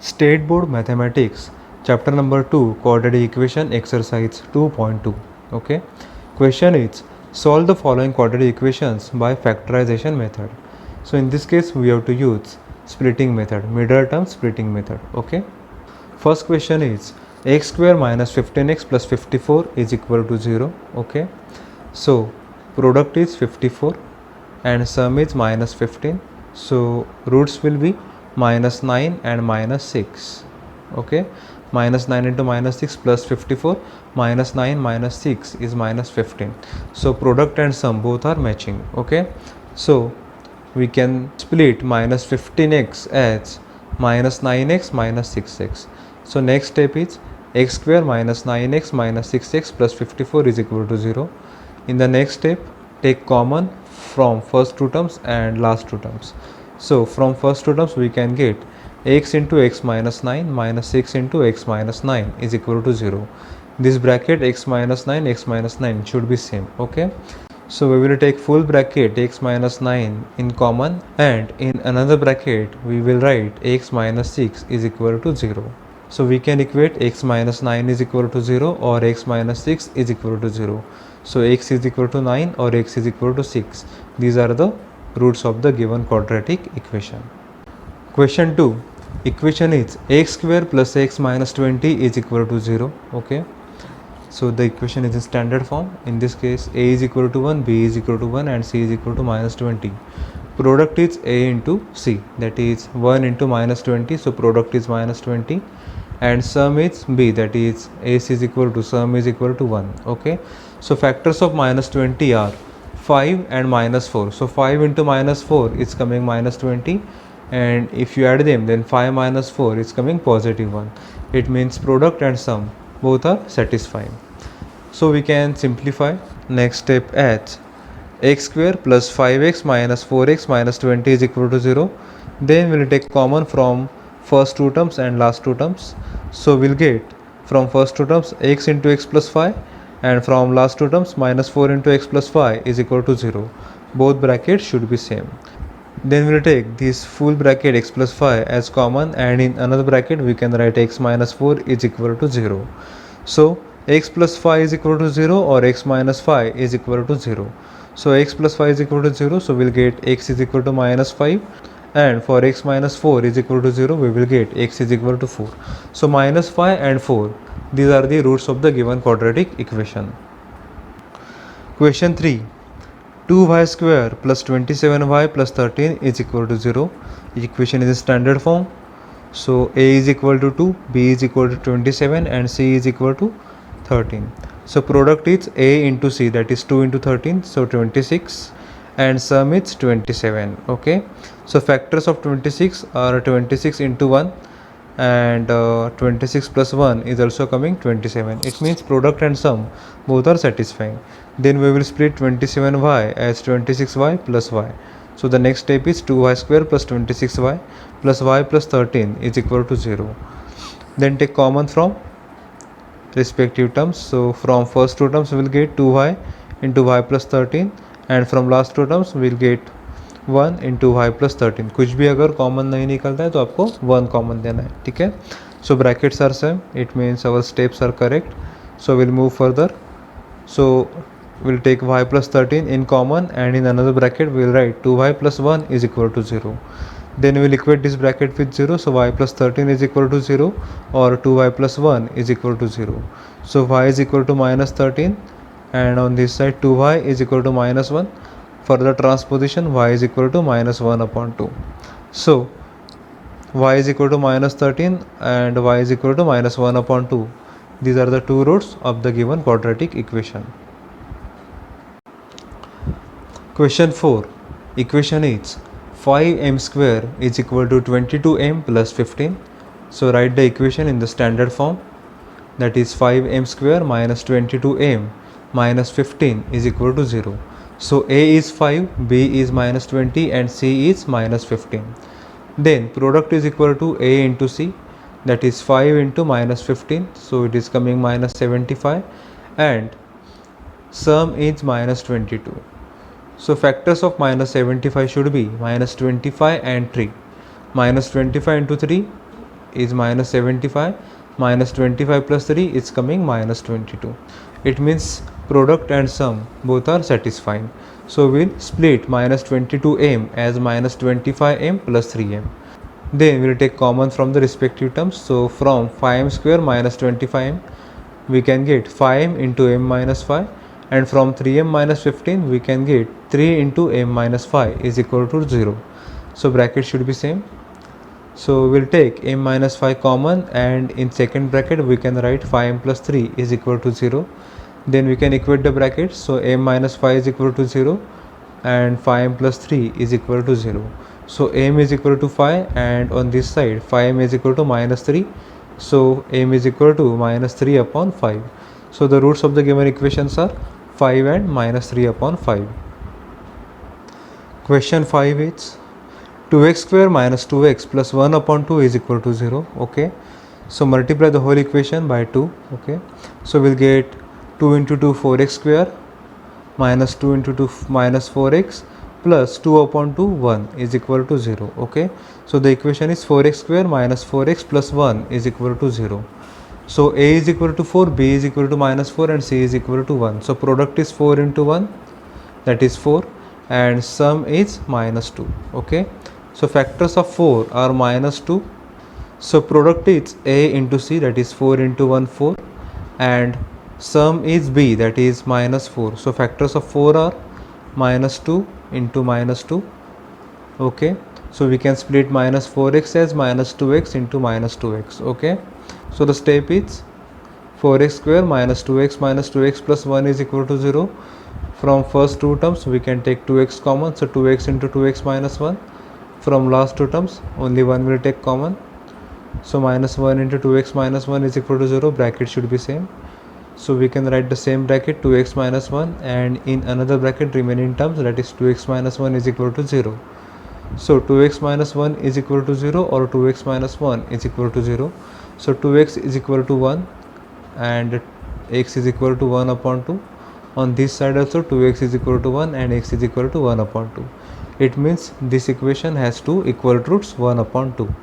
State Board Mathematics, Chapter number 2, Quadratic Equation, Exercise 2.2. Okay. Question is, solve the following quadratic equations by factorization method. So in this case, we have to use splitting method, middle term splitting method. Okay. First question is, x square minus 15x plus 54 is equal to 0. Okay. So product is 54 and sum is minus 15. So roots will be minus 9 and minus 6. Okay, minus 9 into minus 6 plus 54, minus 9 minus 6 is minus 15. So product and sum both are matching. Okay, so we can split minus 15x as minus 9x minus 6x. So next step is x square minus 9x minus 6x plus 54 is equal to 0. In the next step, take common from first two terms and last two terms. So from first two terms we can get x into x minus 9 minus 6 into x minus 9 is equal to 0. This bracket x minus 9 should be same. Okay, so we will take full bracket x minus 9 in common, and in another bracket we will write x minus 6 is equal to 0. So we can equate x minus 9 is equal to 0 or x minus 6 is equal to 0. So x is equal to 9 or x is equal to 6. These are the roots of the given quadratic equation. Question 2. Equation is x square plus x minus 20 is equal to 0. Okay. So the equation is in standard form. In this case, a is equal to 1, b is equal to 1 and c is equal to minus 20. Product is a into c, that is 1 into minus 20. So product is minus 20. And sum is b, that is ac is equal to sum is equal to 1. Okay. So factors of minus 20 are 5 and minus 4. So 5 into minus 4 is coming minus 20. And if you add them, then 5 minus 4 is coming positive 1. It means product and sum both are satisfying. So we can simplify. Next step as x square plus 5x minus 4x minus 20 is equal to 0. Then we will take common from first two terms and last two terms. So we'll get from first two terms x into x plus 5, and from last two terms minus 4 into x plus 5 is equal to 0. Both brackets should be same. Then we will take this full bracket x plus 5 as common, and in another bracket we can write x minus 4 is equal to 0. So x plus 5 is equal to 0 or x minus 5 is equal to 0. So x plus 5 is equal to 0, so we will get x is equal to minus 5, and for x minus 4 is equal to 0 we will get x is equal to 4. So minus 5 and 4, these are the roots of the given quadratic equation. Question 3. 2y square plus 27y plus 13 is equal to 0. Equation is in standard form. So a is equal to 2, b is equal to 27 and c is equal to 13. So product is a into c, that is 2 into 13, so 26, and sum is 27. Okay, so factors of 26 are 26 into 1 and 26 plus 1 is also coming 27. It means product and sum both are satisfying. Then we will split 27y as 26y plus y. So the next step is 2y square plus 26y plus y plus 13 is equal to 0. Then take common from respective terms. So from first two terms we will get 2y into y plus 13, and from last two terms we will get 1 into y plus 13. कुछ भी अगर common नहीं निकलता है तो आपको 1 common देना है. ठीक है. So brackets are same. It means our steps are correct. So we'll move further. So we'll take y plus 13 in common, and in another bracket we'll write 2y plus 1 is equal to 0. Then we'll equate this bracket with 0. So y plus 13 is equal to 0 or 2y plus 1 is equal to 0. So y is equal to minus 13, and on this side 2y is equal to minus 1. Further transposition, y is equal to minus 1 upon 2. So y is equal to minus 13 and y is equal to minus 1 upon 2. These are the two roots of the given quadratic equation. Question 4. Equation is 5m square is equal to 22m plus 15. So write the equation in the standard form, that is 5m square minus 22m minus 15 is equal to 0. So a is 5, b is minus 20 and c is minus 15. Then product is equal to a into c, that is 5 into minus 15, so it is coming minus 75, and sum is minus 22. So factors of minus 75 should be minus 25 and 3. Minus 25 into 3 is minus 75, minus 25 plus 3 is coming minus 22. It means product and sum both are satisfying. So we'll split minus 22m as minus 25m plus 3m. Then we'll take common from the respective terms. So from 5m square minus 25m we can get 5m into m minus 5, and from 3m minus 15 we can get 3 into m minus 5 is equal to 0. So bracket should be same. So we'll take m minus 5 common, and in second bracket we can write 5m plus 3 is equal to 0. Then we can equate the brackets. So m minus 5 is equal to 0 and 5m plus 3 is equal to 0. So m is equal to 5, and on this side 5m is equal to minus 3. So m is equal to minus 3 upon 5. So the roots of the given equations are 5 and minus 3 upon 5. Question 5 is 2x square minus 2x plus 1 upon 2 is equal to 0. Okay, so multiply the whole equation by 2. Okay, so we'll get 2 into 2 4x square minus 2 into 2 minus 4x plus 2 upon 2 1 is equal to 0. Okay, so the equation is 4x square minus 4x plus 1 is equal to 0. So a is equal to 4, b is equal to minus 4, and c is equal to 1. So product is 4 into 1, that is 4, and sum is minus 2. Okay, so factors of 4 are minus 2. So product is a into c, that is 4 into 1 4, and sum is b, that is minus 4. So factors of 4 are minus 2 into minus 2. Okay, so we can split minus 4x as minus 2x into minus 2x. Okay, so the step is 4x square minus 2x plus 1 is equal to 0. From first two terms we can take 2x common, so 2x into 2x minus 1. From last two terms only 1 will take common, so minus 1 into 2x minus 1 is equal to 0. Bracket should be same. So we can write the same bracket 2x minus 1, and in another bracket remaining terms, that is 2x minus 1 is equal to 0. So 2x minus 1 is equal to 0, or 2x minus 1 is equal to 0. So 2x is equal to 1 and x is equal to 1 upon 2. On this side also 2x is equal to 1 and x is equal to 1 upon 2. It means this equation has two equal roots 1 upon 2.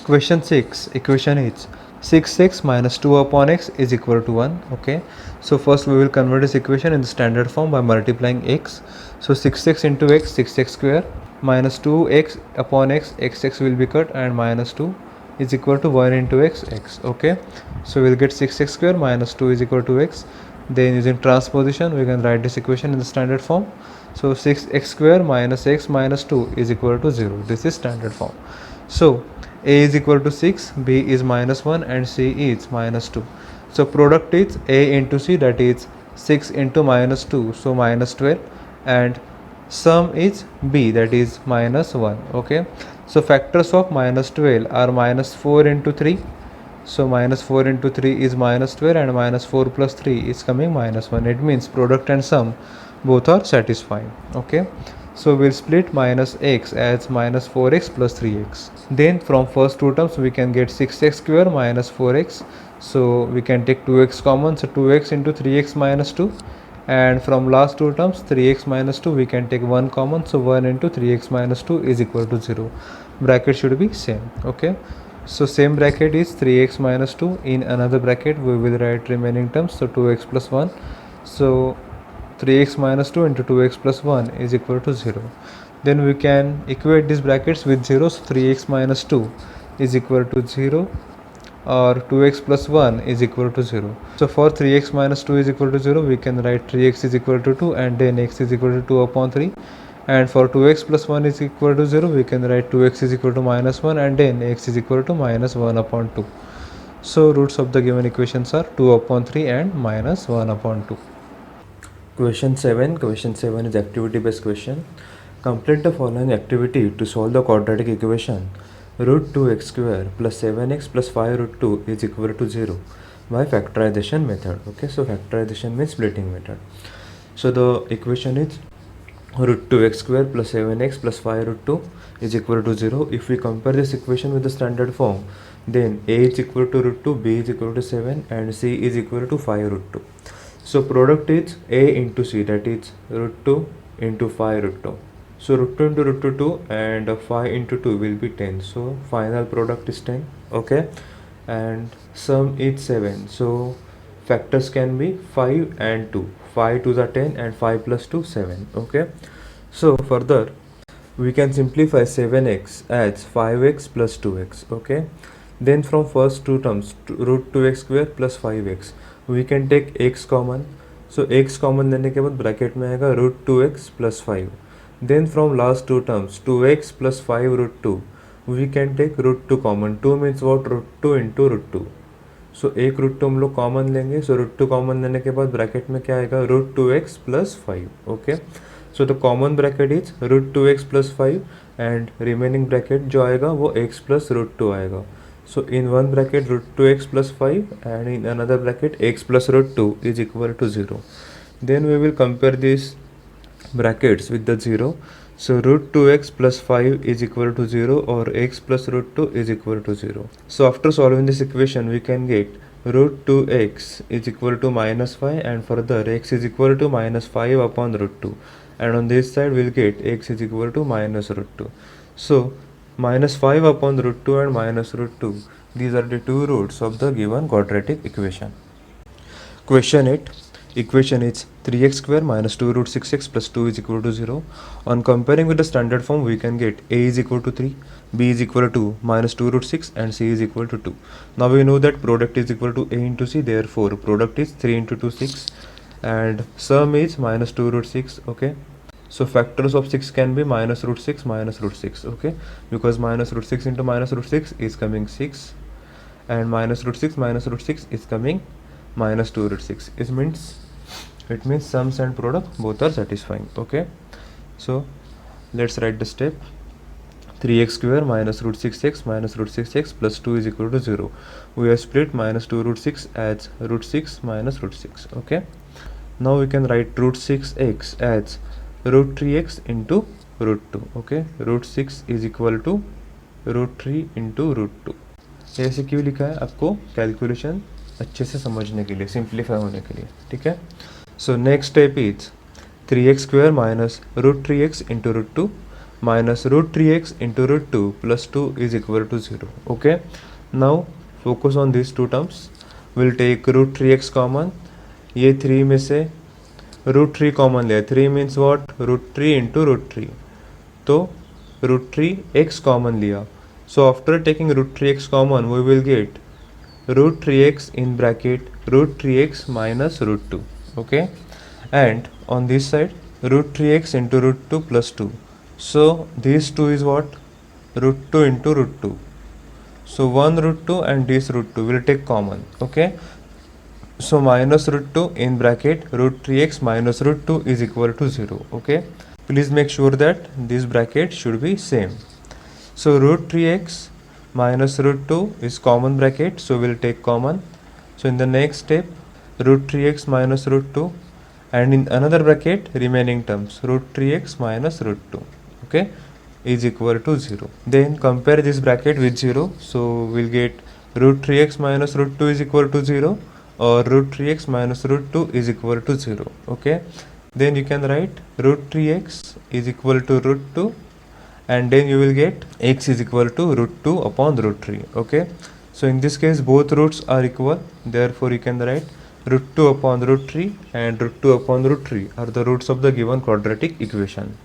Question 6. Equation is 6x minus 2 upon x is equal to 1. Okay, so first we will convert this equation in the standard form by multiplying x. So 6x into x, 6x square, minus 2x upon x, x will be cut, and minus 2 is equal to 1 into x. Okay, so we'll get 6x square minus 2 is equal to x. Then using transposition we can write this equation in the standard form. So 6x square minus x minus 2 is equal to 0. This is standard form. So a is equal to 6, b is minus 1, and c is minus 2. So product is a into c, that is 6 into minus 2, so minus 12, and sum is b, that is minus 1. Okay, so factors of minus 12 are minus 4 into 3. So minus 4 into 3 is minus 12, and minus 4 plus 3 is coming minus 1. It means product and sum both are satisfying. Okay, so we'll split minus x as minus 4x plus 3x. Then from first two terms we can get 6x square minus 4x. So we can take 2x common, so 2x into 3x minus 2. And from last two terms 3x minus 2 we can take 1 common, so 1 into 3x minus 2 is equal to 0. Bracket should be same. Okay, so same bracket is 3x minus 2. In another bracket we will write remaining terms, so 2x plus 1. So 3x minus 2 into 2x plus 1 is equal to 0. Then we can equate these brackets with 0. So 3x minus 2 is equal to 0, or 2x plus 1 is equal to 0. So for 3x minus 2 is equal to 0, we can write 3x is equal to 2, and then x is equal to 2 upon 3. And for 2x plus 1 is equal to 0, we can write 2x is equal to minus 1, and then x is equal to minus 1 upon 2. So roots of the given equations are 2 upon 3 and minus 1 upon 2. Question 7. Question 7 is activity based question. Complete the following activity to solve the quadratic equation root 2x square plus 7x plus 5 root 2 is equal to 0 by factorization method. Okay, so factorization means splitting method. So the equation is root 2x square plus 7x plus 5 root 2 is equal to 0. If we compare this equation with the standard form, then a is equal to root 2, b is equal to 7, and c is equal to 5 root 2. So product is a into c, that is root 2 into 5 root 2. So root 2 into root 2 and 5 into 2 will be 10. So final product is 10. Okay, and sum is 7. So factors can be 5 and 2. 5 to the 10 and 5 plus 2 7. Okay, so further we can simplify 7x as 5x plus 2x. Okay, then from first two terms root 2x square plus 5x we can take x common. So x common लेने के बाद bracket में आएगा root 2x plus 5. Then from last two terms 2x plus 5 root 2 we can take root 2 common. 2 means what? root 2 into root 2. सो एक root two हम लोग common लेंगे. So root two common लेने के बाद ब्रैकेट में क्या आएगा? Root 2x plus 5. Okay, so the common bracket is root 2x plus 5 and remaining bracket जो आएगा वो x plus रूट 2 आएगा. So in one bracket root 2x plus 5 and in another bracket x plus root 2 is equal to 0. Then we will compare this brackets with the 0. So root 2x plus 5 is equal to 0 or x plus root 2 is equal to 0. So after solving this equation we can get root 2x is equal to minus 5 and further x is equal to minus 5 upon root 2, and on this side we'll get x is equal to minus root 2. So minus 5 upon root 2 and minus root 2, these are the two roots of the given quadratic equation. Question 8. Equation is 3x square minus 2 root 6x plus 2 is equal to 0. On comparing with the standard form we can get a is equal to 3, b is equal to minus 2 root 6 and c is equal to 2. Now we know that product is equal to a into c, therefore product is 3 into 2 6 and sum is minus 2 root 6. Okay, so factors of 6 can be minus root 6 minus root 6. Okay, because minus root 6 into minus root 6 is coming 6 and minus root 6 minus root 6 is coming minus 2 root 6. It means sums and product both are satisfying. Okay, so let's write the step. 3x square minus root 6x minus root 6x plus 2 is equal to 0. We have split minus 2 root 6 as root 6 minus root 6. Okay, now we can write root 6x as root 3x into root 2. Okay, root 6 is equal to root 3 into root 2. ऐसे क्यों लिखा है? आपको calculation अच्छे से समझने के लिए, सिंप्लीफाई होने के लिए. ठीक है, so next step is 3x square minus root 3x into root 2 minus root 3x into root 2 plus 2 is equal to 0. Okay, now focus on these two terms. We'll take root 3x common. ये 3 में से root 3 common लिया. 3 means what? root 3 into root 3. तो root 3x common लिया. So after taking root 3x common we will get root 3x in bracket root 3x minus root 2. Okay, and on this side root 3x into root 2 plus 2. So this 2 is what? root 2 into root 2. So 1 root 2 and this root 2 will take common. Okay, so minus root 2 in bracket root 3x minus root 2 is equal to 0. Okay, please make sure that this bracket should be same. So root 3x minus root 2 is common bracket, so we'll take common. So in the next step root 3x minus root 2 and in another bracket remaining terms root 3x minus root 2. Okay, is equal to 0. Then compare this bracket with 0. So we'll get root 3x minus root 2 is equal to 0 or root 3x minus root 2 is equal to 0. Okay, then you can write root 3x is equal to root 2 and then you will get x is equal to root 2 upon root 3. Okay, so in this case both roots are equal, therefore you can write root 2 upon root 3 and root 2 upon root 3 are the roots of the given quadratic equation.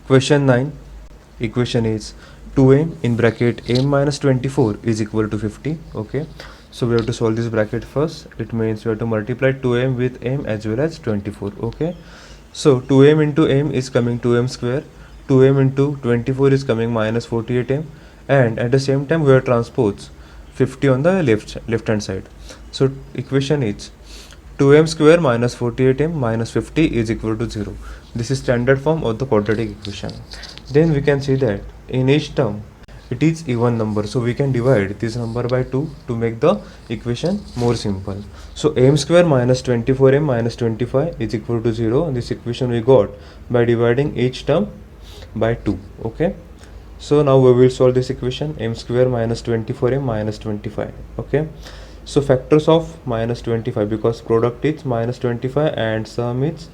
Question 9. Equation is 2m in bracket m minus 24 is equal to 50. Okay, so we have to solve this bracket first. It means we have to multiply 2m with m as well as 24. Okay, so 2m into m is coming 2m square, 2m into 24 is coming minus 48m, and at the same time we have transpose 50 on the left hand side. So equation is 2m square minus 48m minus 50 is equal to 0. This is standard form of the quadratic equation. Then we can see that in each term it is even number, so we can divide this number by 2 to make the equation more simple. So m square minus 24m minus 25 is equal to 0. This equation we got by dividing each term by 2. Okay, so now we will solve this equation m square minus 24m minus 25. Okay, so factors of minus 25, because product is minus 25 and sum is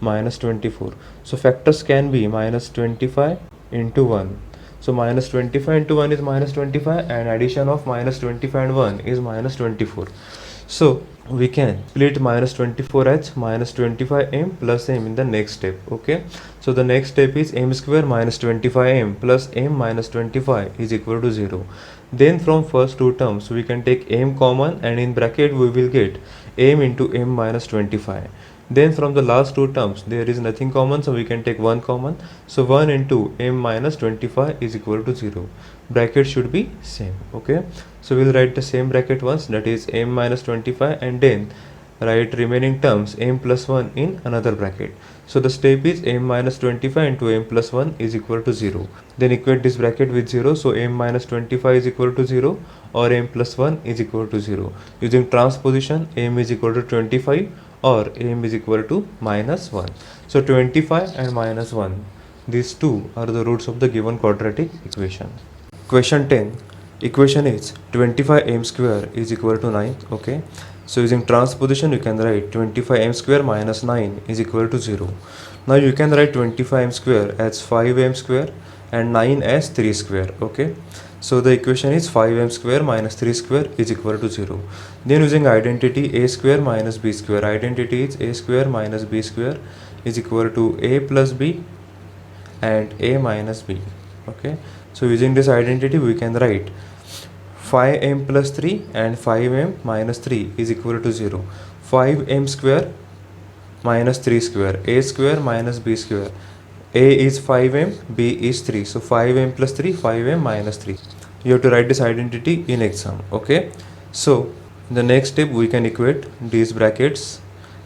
minus 24. So factors can be minus 25 into 1. So minus 25 into 1 is minus 25, and addition of minus 25 and 1 is minus 24. So we can split minus 24 as minus 25m plus m in the next step. Okay, so the next step is m square minus 25m plus m minus 25 is equal to 0. Then from first two terms we can take m common, and in bracket we will get m into m minus 25. Then from the last two terms there is nothing common, so we can take 1 common. So 1 into m minus 25 is equal to 0. Bracket should be same. Okay, so we'll write the same bracket once, that is m minus 25, and then write remaining terms m plus 1 in another bracket. So the step is m minus 25 into m plus 1 is equal to 0. Then equate this bracket with 0, so m minus 25 is equal to 0 or m plus 1 is equal to 0. Using transposition, m is equal to 25 or m is equal to minus 1. So 25 and minus 1, these two are the roots of the given quadratic equation. Question 10. Equation is 25m square is equal to 9. Okay, so using transposition you can write 25m square minus 9 is equal to 0. Now you can write 25m square as 5m square and 9 as 3 square. Okay, so the equation is 5m square minus 3 square is equal to 0. Then using identity a square minus b square, identity is a square minus b square is equal to a plus b and a minus b. Okay, so using this identity we can write 5m plus 3 and 5m minus 3 is equal to 0. 5m square minus 3 square, a square minus b square. A is 5m, b is 3. So 5m plus 3, 5m minus 3. You have to write this identity in exam. Okay, so in the next step we can equate these brackets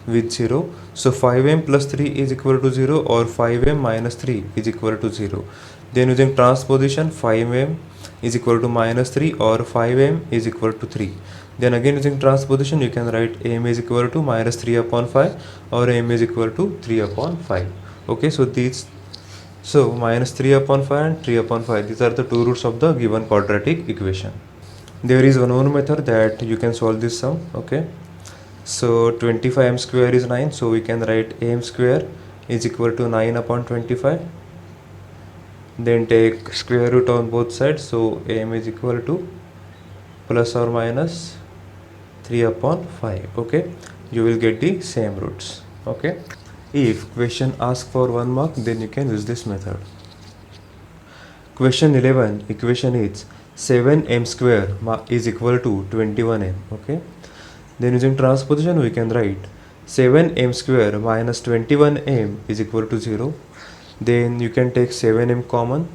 with 0. So 5m plus 3 is equal to 0 or 5m minus 3 is equal to 0. Then using transposition, 5m is equal to minus 3 or 5m is equal to 3. Then again using transposition you can write m is equal to minus 3 upon 5 or m is equal to 3 upon 5. Okay, so minus 3 upon 5 and 3 upon 5, these are the two roots of the given quadratic equation. There is one more method that you can solve this sum. Okay, so 25m square is 9, so we can write m square is equal to 9 upon 25. Then take square root on both sides, so m is equal to plus or minus 3 upon 5. Okay, you will get the same roots. Okay, if question asks for 1 mark, then you can use this method. Question 11, equation is 7m square is equal to 21m. Okay, then using transposition we can write 7m square minus 21m is equal to 0. Then you can take 7m common.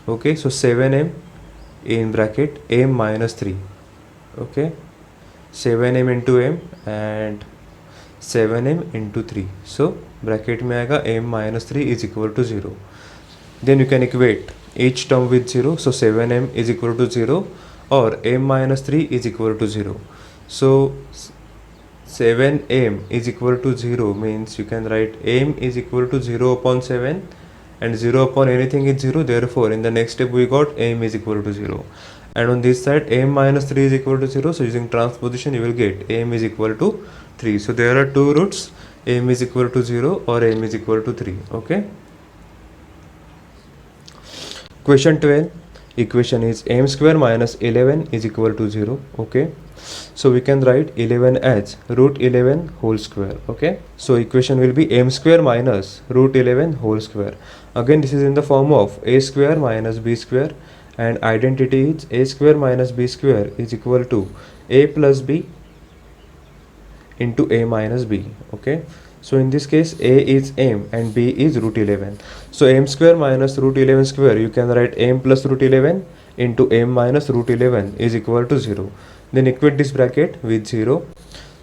Okay, so 7m in bracket m minus 3. Okay, 7m into m and 7m into 3. So bracket में आएगा m minus 3 is equal to 0. Then you can equate each term with 0. So 7m is equal to 0 or m minus 3 is equal to 0. So 7m is equal to 0 means you can write m is equal to 0 upon 7 and 0 upon anything is 0. Therefore in the next step we got m is equal to 0, and on this side m minus 3 is equal to 0. So using transposition you will get m is equal to 3. So there are two roots, m is equal to 0 or m is equal to 3. Okay, question 12, equation is m square minus 11 is equal to 0. Okay, so we can write 11 as root 11 whole square. Okay, so equation will be m square minus root 11 whole square. Again this is in the form of a square minus b square, and identity is a square minus b square is equal to a plus b into a minus b. Okay, so in this case a is m and b is root 11. So m square minus root 11 square, you can write m plus root 11 into m minus root 11 is equal to 0. Then equate this bracket with 0.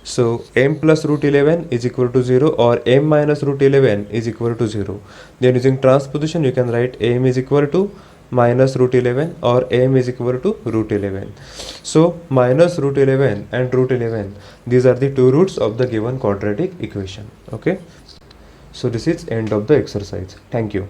So m plus root 11 is equal to 0 or m minus root 11 is equal to 0. Then using transposition you can write m is equal to minus root 11 or m is equal to root 11. So minus root 11 and root 11, these are the two roots of the given quadratic equation. Okay, so this is end of the exercise. Thank you.